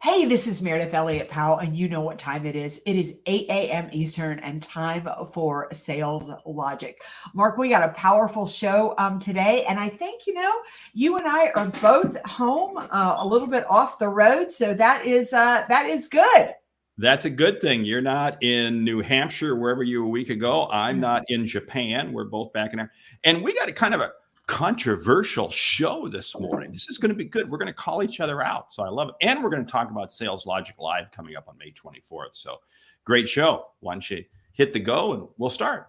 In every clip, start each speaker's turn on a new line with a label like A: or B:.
A: Hey, this is Meredith Elliott Powell, and you know what time it is. It is 8 a.m. Eastern and time for Sales Logic. Mark, we got a powerful show today, and I think, you and I are both home a little bit off the road, so that is good.
B: That's a good thing. You're not in New Hampshire, wherever you were a week ago. I'm not in Japan. We're both back in there. And we got a kind of a controversial show this morning. This is going to be good. We're going to call each other out. So I love it. And we're going to talk about Sales Logic Live coming up on May 24th. So great show. Why don't you hit the go and we'll start.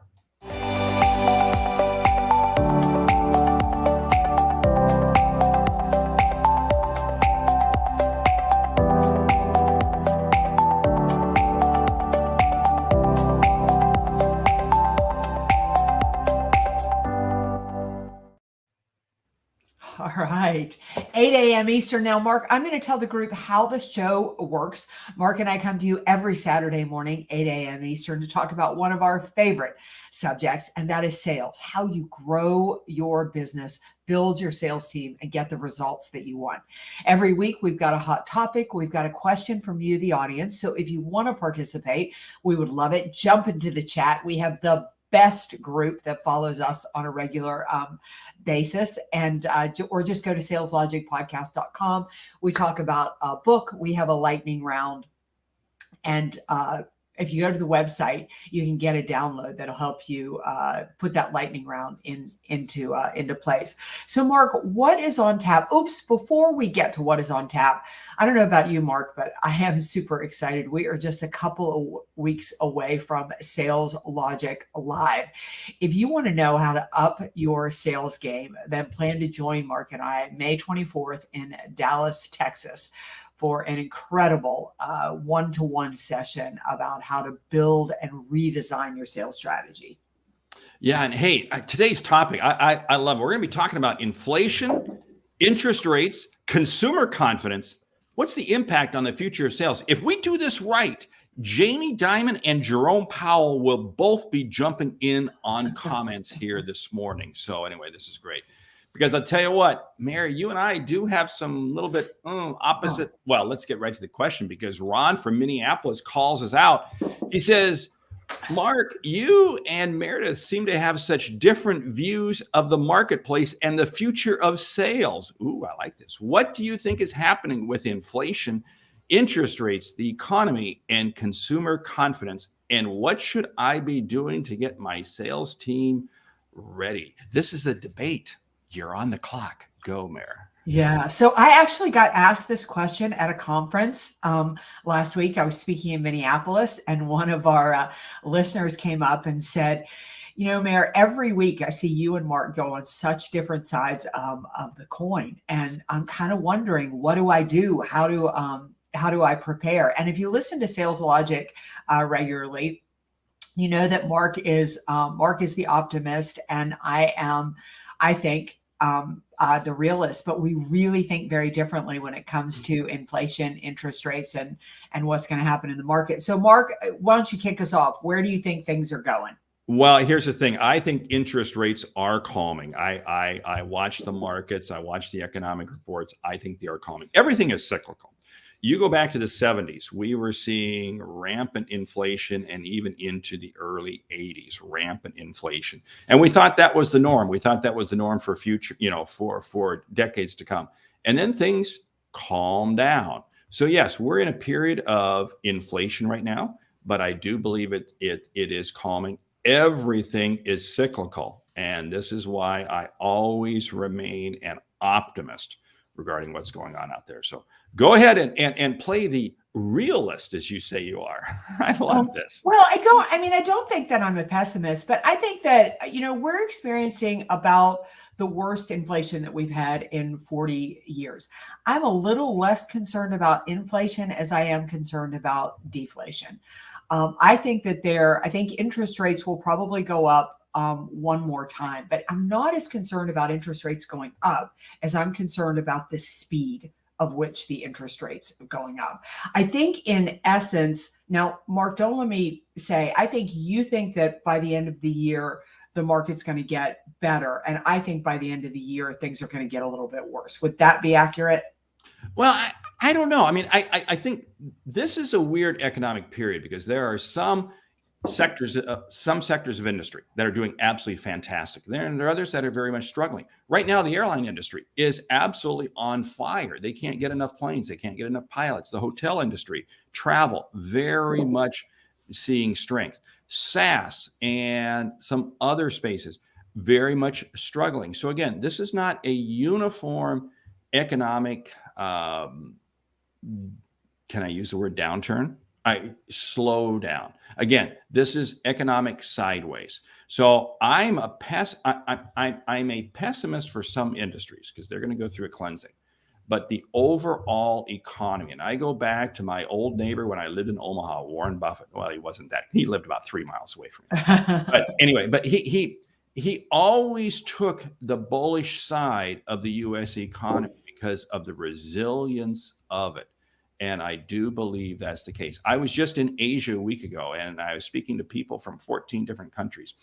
A: All right, 8 a.m. Eastern. Now, Mark, I'm going to tell the group how the show works. Mark and I come to you every Saturday morning, 8 a.m. Eastern, to talk about one of our favorite subjects, and that is sales, how you grow your business, build your sales team, and get the results that you want. Every week, we've got a hot topic. We've got a question from you, the audience. So if you want to participate, we would love it. Jump into the chat. We have the best group that follows us on a regular basis, and or just go to saleslogicpodcast.com. We talk about a book. We have a lightning round, and if you go to the website, you can get a download that'll help you put that lightning round into place. So, Mark, what is on tap? Before we get to what is on tap, I don't know about you, Mark, but I am super excited. We are just a couple of weeks away from Sales Logic Live. If you want to know how to up your sales game, then plan to join Mark and I May 24th in Dallas, Texas, for an incredible one-to-one session about how to build and redesign your sales strategy.
B: Yeah, and hey, today's topic, I love it. We're going to be talking about inflation, interest rates, consumer confidence. What's the impact on the future of sales? If we do this right, Jamie Dimon and Jerome Powell will both be jumping in on comments here this morning. So anyway, this is great. Because I'll tell you what, Mary, you and I do have some little bit opposite. Well, let's get right to the question, because Ron from Minneapolis calls us out. He says, Mark, you and Meredith seem to have such different views of the marketplace and the future of sales. Ooh, I like this. What do you think is happening with inflation, interest rates, the economy, and consumer confidence? And what should I be doing to get my sales team ready? This is a debate. You're on the clock. Go, Mayor.
A: Yeah. So I actually got asked this question at a conference last week. I was speaking in Minneapolis, and one of our listeners came up and said, Mayor, every week I see you and Mark go on such different sides of the coin. And I'm kind of wondering, what do I do? How do I prepare? And if you listen to Sales Logic regularly, you know that Mark is the optimist, and I think the realist, but we really think very differently when it comes to inflation, interest rates, and what's going to happen in the market. So, Mark, why don't you kick us off? Where do you think things are going?
B: Well, here's the thing. I think interest rates are calming. I watch the markets. I watch the economic reports. I think they are calming. Everything is cyclical. You go back to the 70s, we were seeing rampant inflation, and even into the early 80s, rampant inflation. And we thought that was the norm. We thought that was the norm for future, for decades to come. And then things calmed down. So yes, we're in a period of inflation right now, but I do believe it is calming. Everything is cyclical. And this is why I always remain an optimist regarding what's going on out there. So go ahead and play the realist, as you say you are. I love this.
A: Well, I don't think that I'm a pessimist, but I think that, we're experiencing about the worst inflation that we've had in 40 years. I'm a little less concerned about inflation as I am concerned about deflation. I think interest rates will probably go up one more time, but I'm not as concerned about interest rates going up as I'm concerned about the speed of which the interest rates are going up. I think in essence, now, Mark, don't let me say, I think you think that by the end of the year, the market's going to get better. And I think by the end of the year, things are going to get a little bit worse. Would that be accurate?
B: Well, I don't know. I mean, I think this is a weird economic period because there are some sectors of industry that are doing absolutely fantastic. There are others that are very much struggling. Right now, the airline industry is absolutely on fire. They can't get enough planes. They can't get enough pilots. The hotel industry, travel, very much seeing strength. SaaS and some other spaces, very much struggling. So again, this is not a uniform economic, can I use the word downturn? Slow down. Again, this is economic sideways. So I'm a pessimist for some industries because they're going to go through a cleansing. But the overall economy, and I go back to my old neighbor when I lived in Omaha, Warren Buffett. Well, he wasn't that. He lived about 3 miles away from me. But anyway, but he always took the bullish side of the U.S. economy because of the resilience of it. And I do believe that's the case. I was just in Asia a week ago, and I was speaking to people from 14 different countries.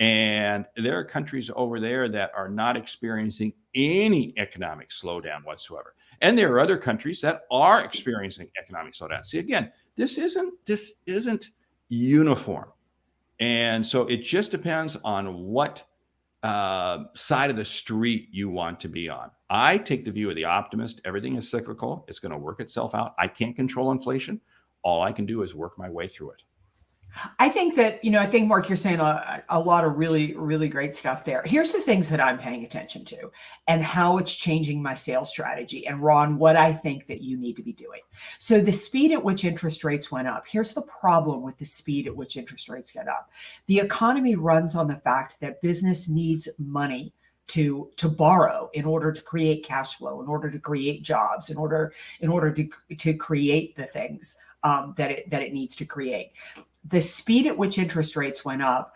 B: And there are countries over there that are not experiencing any economic slowdown whatsoever. And there are other countries that are experiencing economic slowdown. See, again, this isn't uniform. And so it just depends on what side of the street you want to be on. I take the view of the optimist. Everything is cyclical. It's going to work itself out. I can't control inflation. All I can do is work my way through it.
A: I think that, I think, Mark, you're saying a lot of really, really great stuff there. Here's the things that I'm paying attention to and how it's changing my sales strategy. And Ron, what I think that you need to be doing. So the speed at which interest rates went up, here's the problem with the speed at which interest rates get up. The economy runs on the fact that business needs money to borrow in order to create cash flow, in order to create jobs, in order to create the things that it needs to create. The speed at which interest rates went up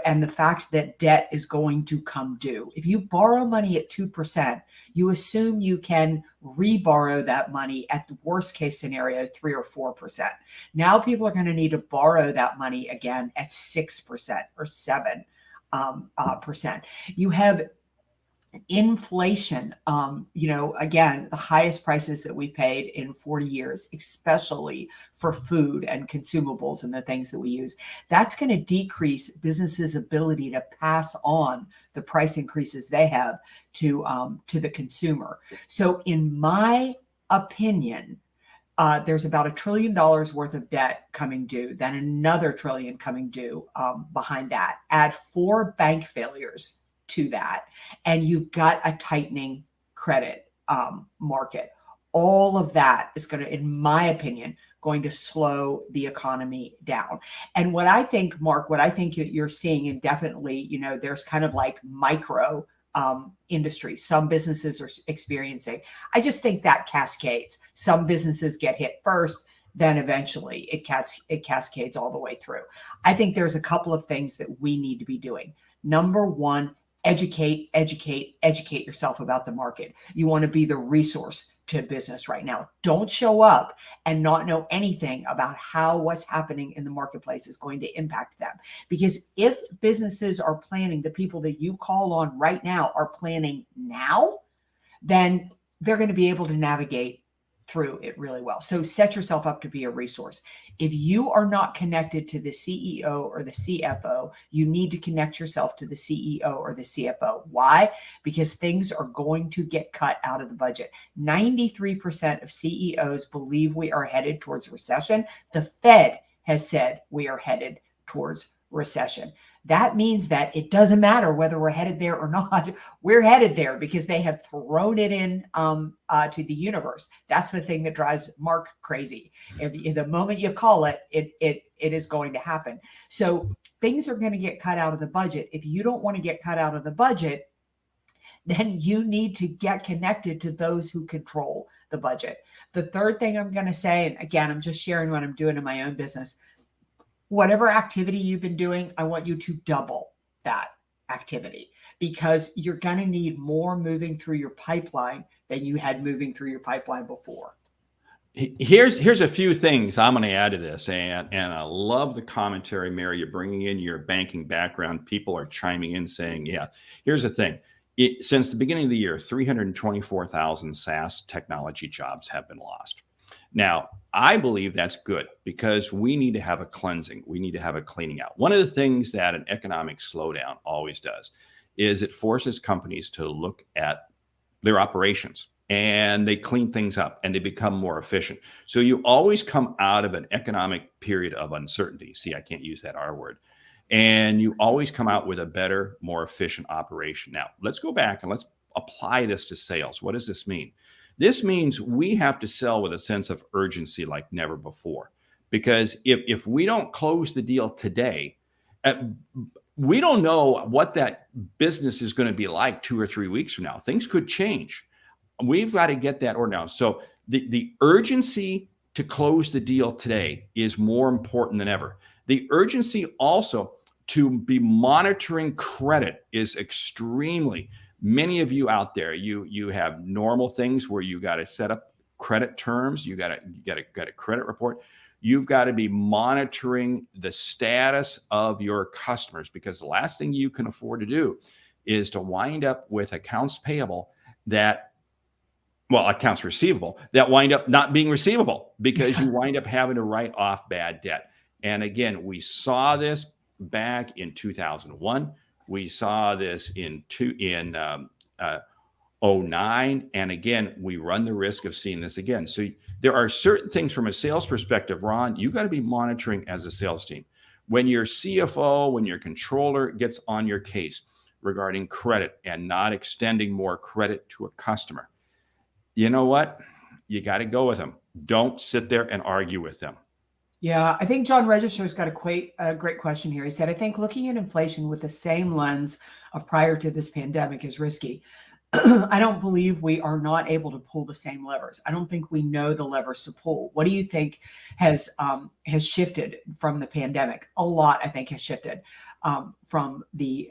A: and the fact that debt is going to come due. If you borrow money at 2%, you assume you can reborrow that money at the worst case scenario, 3 or 4%. Now people are going to need to borrow that money again at 6% or 7%. You have inflation, again, the highest prices that we've paid in 40 years, especially for food and consumables and the things that we use. That's going to decrease businesses' ability to pass on the price increases they have to the consumer. So in my opinion, there's about $1 trillion worth of debt coming due, then another $1 trillion coming due behind that. Add 4 bank failures to that, and you've got a tightening credit market. All of that is going to, in my opinion, going to slow the economy down. And what I think, Mark, you're seeing, and definitely, there's kind of like micro industries. Some businesses are experiencing. I just think that cascades. Some businesses get hit first, then eventually it cascades all the way through. I think there's a couple of things that we need to be doing. Number one, educate yourself about the market. You want to be the resource to business right now. Don't show up and not know anything about how what's happening in the marketplace is going to impact them. Because if businesses are planning, the people that you call on right now are planning now, then they're going to be able to navigate through it really well. So set yourself up to be a resource. If you are not connected to the CEO or the CFO, you need to connect yourself to the CEO or the CFO. Why? Because things are going to get cut out of the budget. 93% of CEOs believe we are headed towards recession. The Fed has said we are headed towards recession. That means that it doesn't matter whether we're headed there or not. We're headed there because they have thrown it in to the universe. That's the thing that drives Mark crazy. If the moment you call it, it is going to happen. So things are going to get cut out of the budget. If you don't want to get cut out of the budget, then you need to get connected to those who control the budget. The third thing I'm going to say, and again, I'm just sharing what I'm doing in my own business. Whatever activity you've been doing, I want you to double that activity because you're going to need more moving through your pipeline than you had moving through your pipeline before.
B: Here's a few things I'm going to add to this, and I love the commentary, Mary. You're bringing in your banking background. People are chiming in saying, yeah, here's the thing. Since the beginning of the year, 324,000 SaaS technology jobs have been lost. Now, I believe that's good because we need to have a cleansing. We need to have a cleaning out. One of the things that an economic slowdown always does is it forces companies to look at their operations and they clean things up and they become more efficient. So you always come out of an economic period of uncertainty. See, I can't use that R word. And you always come out with a better, more efficient operation. Now, let's go back and let's apply this to sales. What does this mean? This means we have to sell with a sense of urgency like never before. Because if we don't close the deal today, we don't know what that business is going to be like 2 or 3 weeks from now. Things could change. We've got to get that order now. So the urgency to close the deal today is more important than ever. The urgency also to be monitoring credit is extremely. Many of you out there, you have normal things where you got to set up credit terms. You got a credit report. You've got to be monitoring the status of your customers, because the last thing you can afford to do is to wind up with accounts receivable that wind up not being receivable because you wind up having to write off bad debt. And again, we saw this back in 2001. We saw this in 2009. And again, we run the risk of seeing this again. So there are certain things from a sales perspective, Ron, you got to be monitoring as a sales team. When your CFO, when your controller gets on your case regarding credit and not extending more credit to a customer, you know what? You got to go with them. Don't sit there and argue with them.
A: Yeah, I think John Register's got a great question here. He said, I think looking at inflation with the same lens of prior to this pandemic is risky. I don't believe we are not able to pull the same levers. I don't think we know the levers to pull. What do you think has shifted from the pandemic? A lot, I think, has shifted from the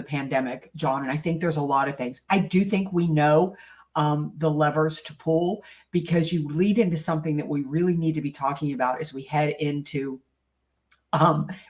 A: pandemic, John. And I think there's a lot of things. I do think we know the levers to pull, because you lead into something that we really need to be talking about as we head into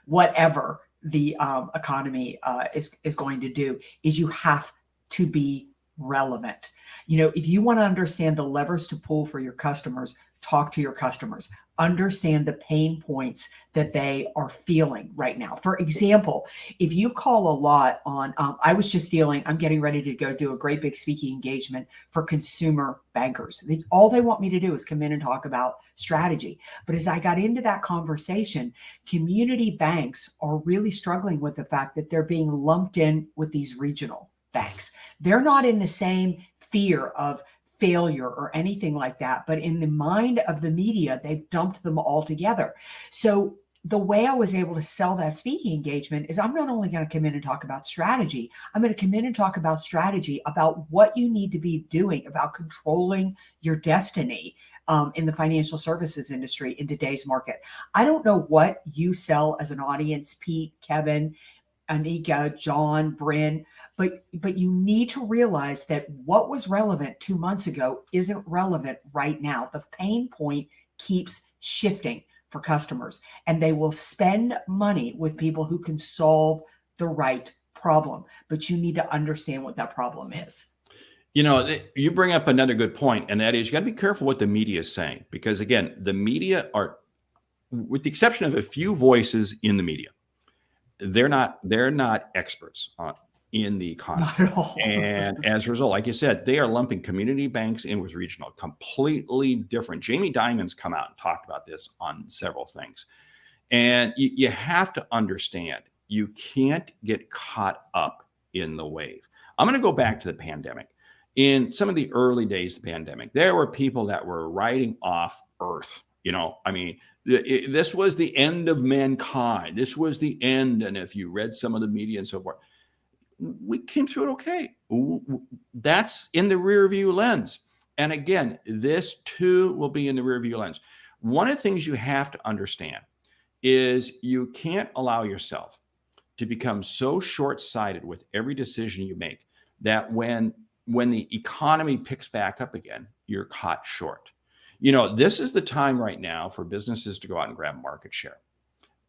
A: whatever the economy is going to do, is you have to be relevant. You know, if you want to understand the levers to pull for your customers, talk to your customers, understand the pain points that they are feeling right now. For example, if you call a lot on, I'm getting ready to go do a great big speaking engagement for consumer bankers. All they want me to do is come in and talk about strategy. But as I got into that conversation, community banks are really struggling with the fact that they're being lumped in with these regional banks. They're not in the same fear of failure or anything like that, but in the mind of the media, they've dumped them all together. So the way I was able to sell that speaking engagement is I'm not only going to come in and talk about strategy, I'm going to come in and talk about strategy, about what you need to be doing about controlling your destiny in the financial services industry in today's market. I don't know what you sell as an audience, Pete, Kevin, Anika, John, Bryn, but you need to realize that what was relevant 2 months ago isn't relevant right now. The pain point keeps shifting for customers, and they will spend money with people who can solve the right problem. But you need to understand what that problem is.
B: You know, you bring up another good point, and that is you got to be careful what the media is saying, because again, the media are, with the exception of a few voices in the media, they're not experts in the economy.
A: Not at all.
B: And as a result, like you said, they are lumping community banks in with regional, completely different. Jamie Dimon's come out and talked about this on several things. And you have to understand, you can't get caught up in the wave. I'm going to go back to the pandemic. In some of the early days of the pandemic, there were people that were writing off Earth. You know, I mean, this was the end of mankind. This was the end. And if you read some of the media and so forth, we came through it okay. That's in the rear view lens. And again, this too will be in the rear view lens. One of the things you have to understand is you can't allow yourself to become so short-sighted with every decision you make that when the economy picks back up again, you're caught short. You know, this is the time right now for businesses to go out and grab market share.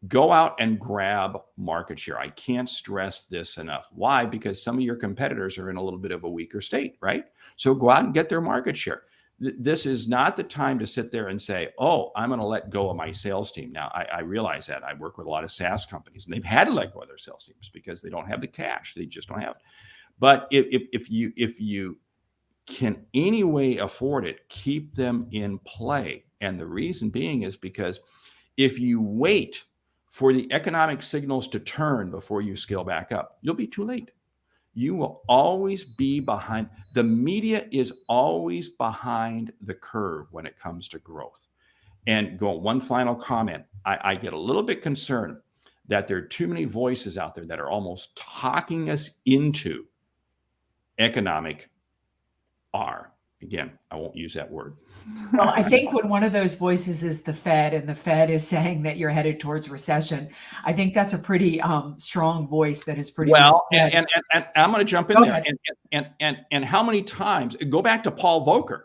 B: Go out and grab market share. I can't stress this enough. Why? Because some of your competitors are in a little bit of a weaker state, right? So go out and get their market share. This is not the time to sit there and say, oh, I'm going to let go of my sales team. Now, I realize that. I work with a lot of SaaS companies, and they've had to let go of their sales teams because they don't have the cash. They just don't have it. But if you can anyway afford it, keep them in play. And the reason being is because if you wait for the economic signals to turn before you scale back up, you'll be too late. You will always be behind. The media is always behind the curve when it comes to growth. And one final comment. I get a little bit concerned that there are too many voices out there that are almost talking us into economic R. Again, I won't use that word.
A: Well, I think when one of those voices is the Fed, and the Fed is saying that you're headed towards recession, I think that's a pretty strong voice that is pretty
B: well. And I'm going to jump in there. And how many times? Go back to Paul Volcker.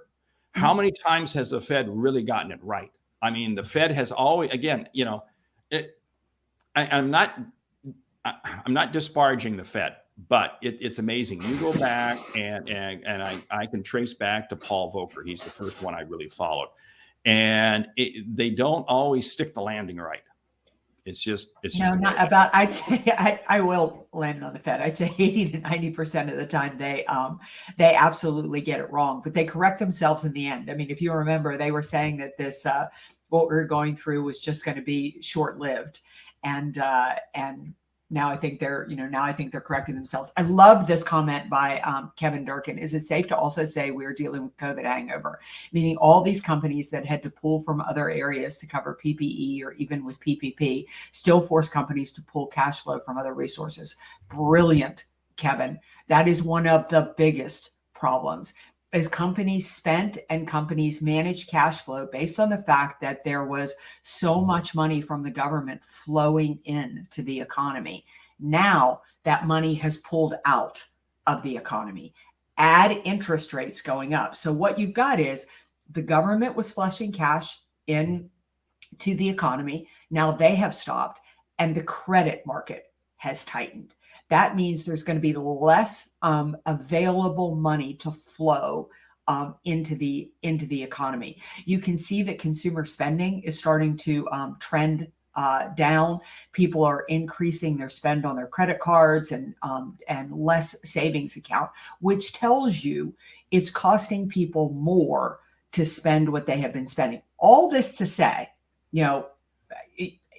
B: How many times has the Fed really gotten it right? I mean, the Fed has always. Again, I'm not disparaging the Fed. But it's amazing. You go back and I can trace back to Paul Volcker. He's the first one I really followed. And they don't always stick the landing right. It's just
A: not about. I'd say I will land on the Fed. I'd say 80 to 90% of the time they absolutely get it wrong, but they correct themselves in the end. I mean, if you remember, they were saying that this what we're going through was just going to be short-lived, and now I think they're correcting themselves. I love this comment by Kevin Durkin. Is it safe to also say we're dealing with COVID hangover? Meaning all these companies that had to pull from other areas to cover PPE or even with PPP still force companies to pull cash flow from other resources. Brilliant, Kevin. That is one of the biggest problems. As companies spent and companies managed cash flow based on the fact that there was so much money from the government flowing into the economy. Now that money has pulled out of the economy. Add interest rates going up. So what you've got is the government was flushing cash into the economy. Now they have stopped, and the credit market has tightened. That means there's going to be less available money to flow into the economy. You can see that consumer spending is starting to trend down. People are increasing their spend on their credit cards and less savings account, which tells you it's costing people more to spend what they have been spending. All this to say,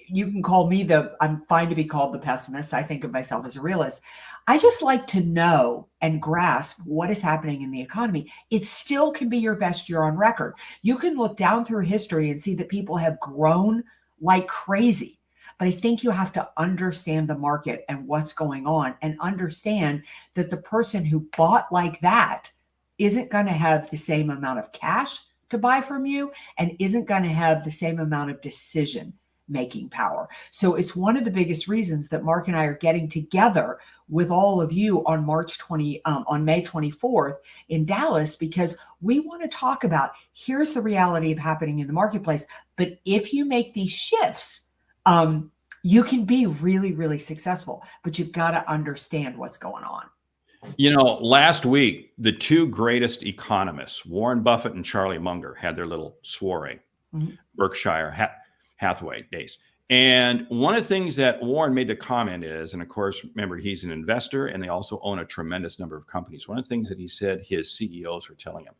A: you can call me I'm fine to be called the pessimist. I think of myself as a realist. I just like to know and grasp what is happening in the economy. It still can be your best year on record. You can look down through history and see that people have grown like crazy. But I think you have to understand the market and what's going on, and understand that the person who bought like that isn't going to have the same amount of cash to buy from you, and isn't going to have the same amount of decision making power. So it's one of the biggest reasons that Mark and I are getting together with all of you on May 24th in Dallas, because we want to talk about, here's the reality of happening in the marketplace. But if you make these shifts, you can be really, really successful, but you've got to understand what's going on.
B: Last week, the two greatest economists, Warren Buffett and Charlie Munger, had their little soiree, Berkshire Hathaway days. And one of the things that Warren made the comment is, and of course, remember, he's an investor and they also own a tremendous number of companies. One of the things that he said his CEOs were telling him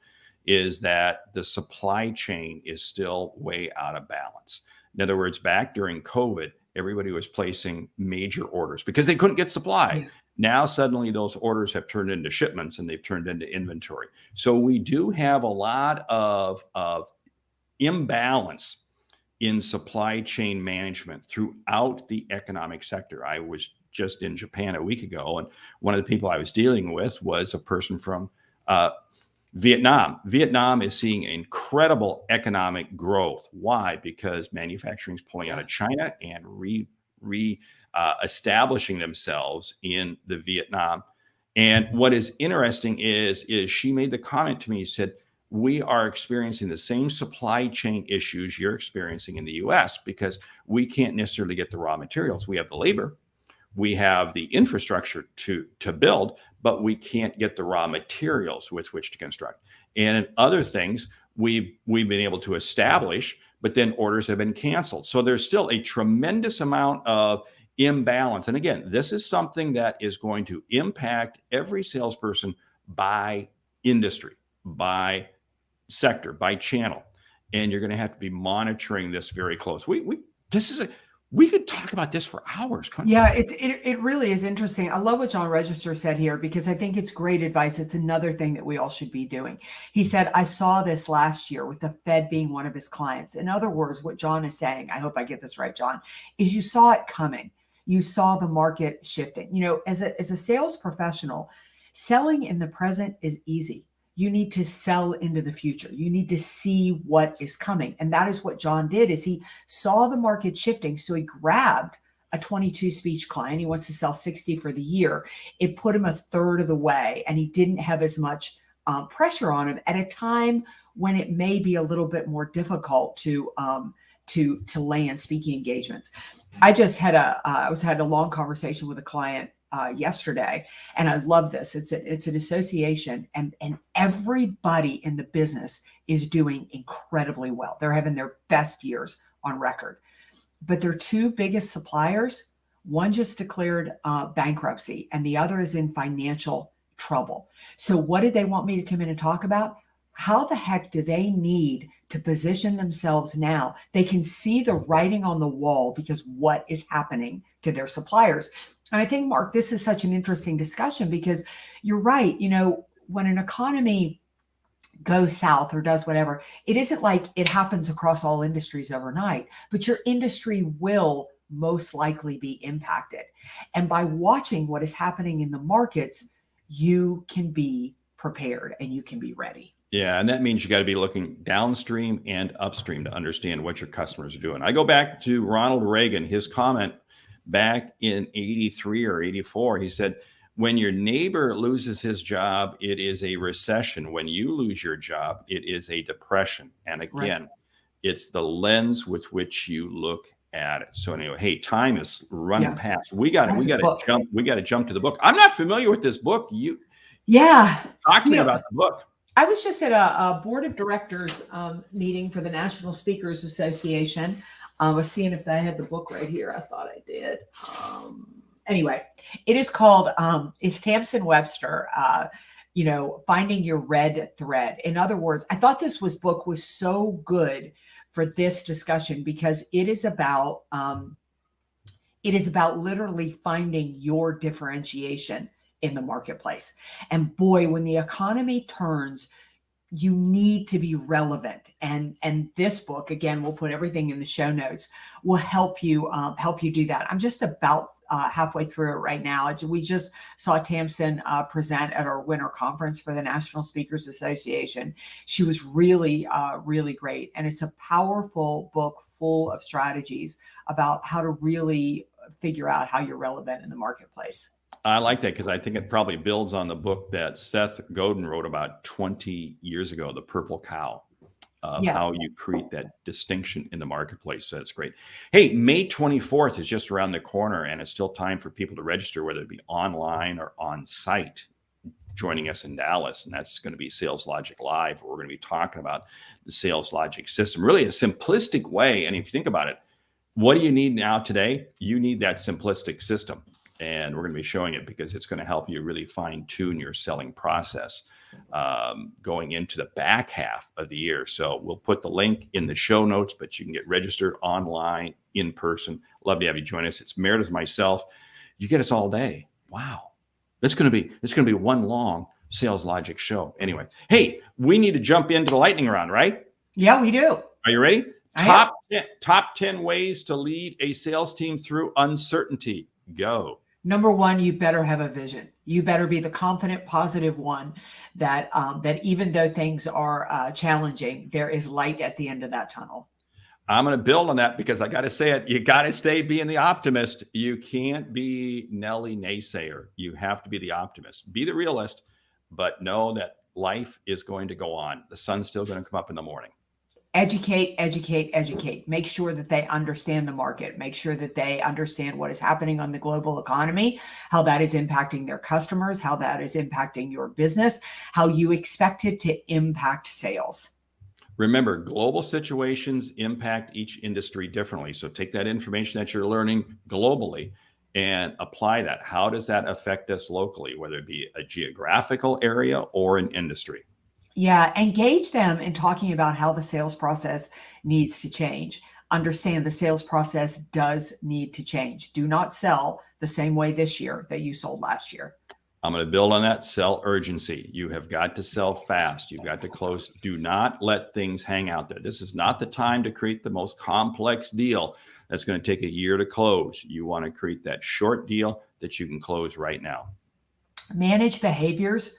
B: is that the supply chain is still way out of balance. In other words, back during COVID, everybody was placing major orders because they couldn't get supply. Yeah. Now, suddenly those orders have turned into shipments and they've turned into inventory. So we do have a lot of imbalance in supply chain management throughout the economic sector. I was just in Japan a week ago, and one of the people I was dealing with was a person from Vietnam. Vietnam is seeing incredible economic growth. Why? Because manufacturing is pulling out of China and establishing themselves in the Vietnam. And what is interesting is she made the comment to me, she said, we are experiencing the same supply chain issues you're experiencing in the US because we can't necessarily get the raw materials. We have the labor, we have the infrastructure to build, but we can't get the raw materials with which to construct. And in other things, we've been able to establish, but then orders have been canceled. So there's still a tremendous amount of imbalance. And again, this is something that is going to impact every salesperson by industry, by sector, by channel. And you're going to have to be monitoring this very close. We could talk about this for hours.
A: Yeah, it really is interesting. I love what John Register said here because I think it's great advice. It's another thing that we all should be doing. He said, I saw this last year with the Fed being one of his clients. In other words, what John is saying, I hope I get this right, John, is you saw it coming. You saw the market shifting. You know, as a sales professional, selling in the present is easy. You need to sell into the future. You need to see what is coming. And that is what John did, is he saw the market shifting. So he grabbed a 22 speech client. He wants to sell 60 for the year. It put him a third of the way, and he didn't have as much pressure on him at a time when it may be a little bit more difficult to land speaking engagements. I just had a long conversation with a client yesterday, and I love this. It's an association, and everybody in the business is doing incredibly well. They're having their best years on record, but their two biggest suppliers, one just declared bankruptcy, and the other is in financial trouble. So what did they want me to come in and talk about? How the heck do they need to position themselves now? They can see the writing on the wall because what is happening to their suppliers. And I think, Mark, this is such an interesting discussion because you're right. You know, when an economy goes south or does whatever, it isn't like it happens across all industries overnight, but your industry will most likely be impacted. And by watching what is happening in the markets, you can be prepared and you can be ready.
B: Yeah, and that means you got to be looking downstream and upstream to understand what your customers are doing. I go back to Ronald Reagan, his comment back in 83 or 84. He said, when your neighbor loses his job, it is a recession. When you lose your job, it is a depression. And again, it's the lens with which you look at it. So anyway, hey, time is running past. We got to jump to the book. I'm not familiar with this book. Talk to me about the book.
A: I was just at a board of directors meeting for the National Speakers Association. I was seeing if I had the book right here. I thought I did. Anyway, it is called, is Tamsen Webster, Finding Your Red Thread. In other words, I thought this book was so good for this discussion because it is about literally finding your differentiation in the marketplace. And boy, when the economy turns, you need to be relevant. And this book, again, we'll put everything in the show notes, will help you do that. I'm just about halfway through it right now. We just saw Tamsen present at our winter conference for the National Speakers Association. She was really, really great. And it's a powerful book full of strategies about how to really figure out how you're relevant in the marketplace.
B: I like that because I think it probably builds on the book that Seth Godin wrote about 20 years ago, The Purple Cow, how you create that distinction in the marketplace. So that's great. Hey, May 24th is just around the corner, and it's still time for people to register, whether it be online or on site, joining us in Dallas. And that's going to be Sales Logic Live. We're going to be talking about the Sales Logic system, really a simplistic way. And if you think about it, what do you need now today? You need that simplistic system. And we're going to be showing it because it's going to help you really fine tune your selling process going into the back half of the year. So we'll put the link in the show notes, but you can get registered online, in person. Love to have you join us. It's Meridith, myself. You get us all day. Wow. It's going to be one long Sales Logic show. Anyway, hey, we need to jump into the lightning round, right?
A: Yeah, we do.
B: Are you ready? Top 10 ways to lead a sales team through uncertainty. Go.
A: Number one, you better have a vision. You better be the confident, positive one that even though things are challenging, there is light at the end of that tunnel.
B: I'm going to build on that because I got to say it. You got to stay being the optimist. You can't be Nelly naysayer. You have to be the optimist. Be the realist, but know that life is going to go on. The sun's still going to come up in the morning.
A: Educate, educate, educate. Make sure that they understand the market. Make sure that they understand what is happening on the global economy, how that is impacting their customers, how that is impacting your business, how you expect it to impact sales.
B: Remember, global situations impact each industry differently. So take that information that you're learning globally and apply that. How does that affect us locally, whether it be a geographical area or an industry?
A: Yeah, engage them in talking about how the sales process needs to change. Understand the sales process does need to change. Do not sell the same way this year that you sold last year.
B: I'm going to build on that. Sell urgency. You have got to sell fast. You've got to close. Do not let things hang out there. This is not the time to create the most complex deal that's going to take a year to close. You want to create that short deal that you can close right now.
A: Manage behaviors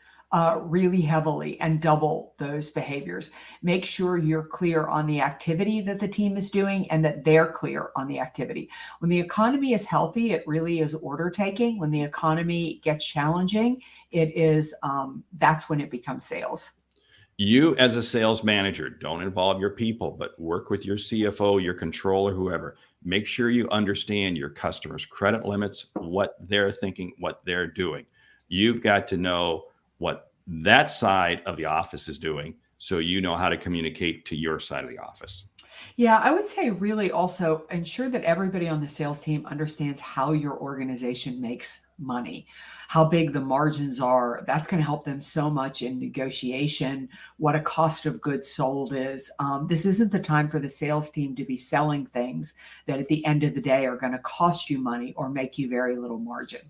A: really heavily and double those behaviors. Make sure you're clear on the activity that the team is doing and that they're clear on the activity. When the economy is healthy, it really is order taking. When the economy gets challenging, it is that's when it becomes sales.
B: You as a sales manager, don't involve your people, but work with your CFO, your controller, whoever. Make sure you understand your customers' credit limits, what they're thinking, what they're doing. You've got to know what that side of the office is doing, so you know how to communicate to your side of the office.
A: Yeah, I would say really also ensure that everybody on the sales team understands how your organization makes money, how big the margins are. That's going to help them so much in negotiation, what a cost of goods sold is. This isn't the time for the sales team to be selling things that at the end of the day are going to cost you money or make you very little margin.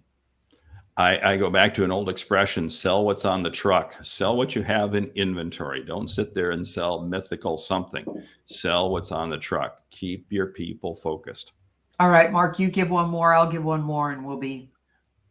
B: I go back to an old expression, sell what's on the truck. Sell what you have in inventory. Don't sit there and sell mythical something. Sell what's on the truck. Keep your people focused.
A: All right, Mark, you give one more, I'll give one more, and we'll be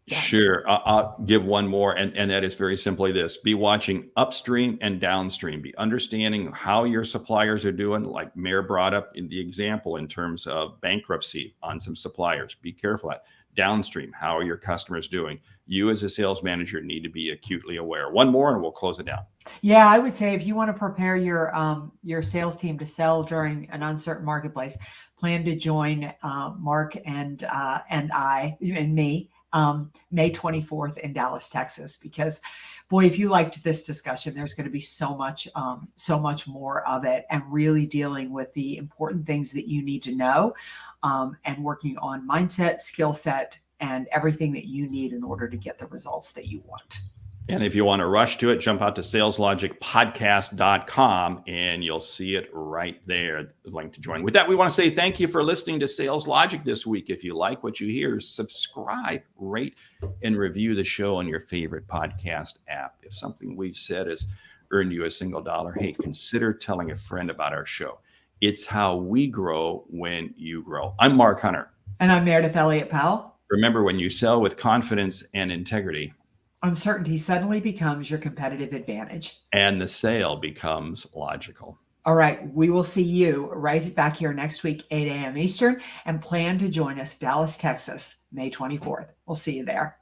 A: done.
B: Sure. I'll give one more, and that is very simply this. Be watching upstream and downstream. Be understanding how your suppliers are doing, like Mayor brought up in the example in terms of bankruptcy on some suppliers. Be careful of that. Downstream, how are your customers doing? You as a sales manager need to be acutely aware. One more and we'll close it down.
A: Yeah, I would say if you want to prepare your sales team to sell during an uncertain marketplace, plan to join Mark and I and me May 24th in Dallas, Texas, because boy, if you liked this discussion, there's going to be so much more of it, and really dealing with the important things that you need to know, and working on mindset, skill set, and everything that you need in order to get the results that you want.
B: And if you want to rush to it, jump out to saleslogicpodcast.com and you'll see it right there, the link to join. With that, we want to say thank you for listening to Sales Logic this week. If you like what you hear, subscribe, rate, and review the show on your favorite podcast app. If something we've said has earned you a single dollar, hey, consider telling a friend about our show. It's how we grow when you grow. I'm Mark Hunter.
A: And I'm Meridith Elliott Powell.
B: Remember, when you sell with confidence and integrity,
A: uncertainty suddenly becomes your competitive advantage.
B: And the sale becomes logical.
A: All right. We will see you right back here next week, 8 a.m. Eastern, and plan to join us, Dallas, Texas, May 24th. We'll see you there.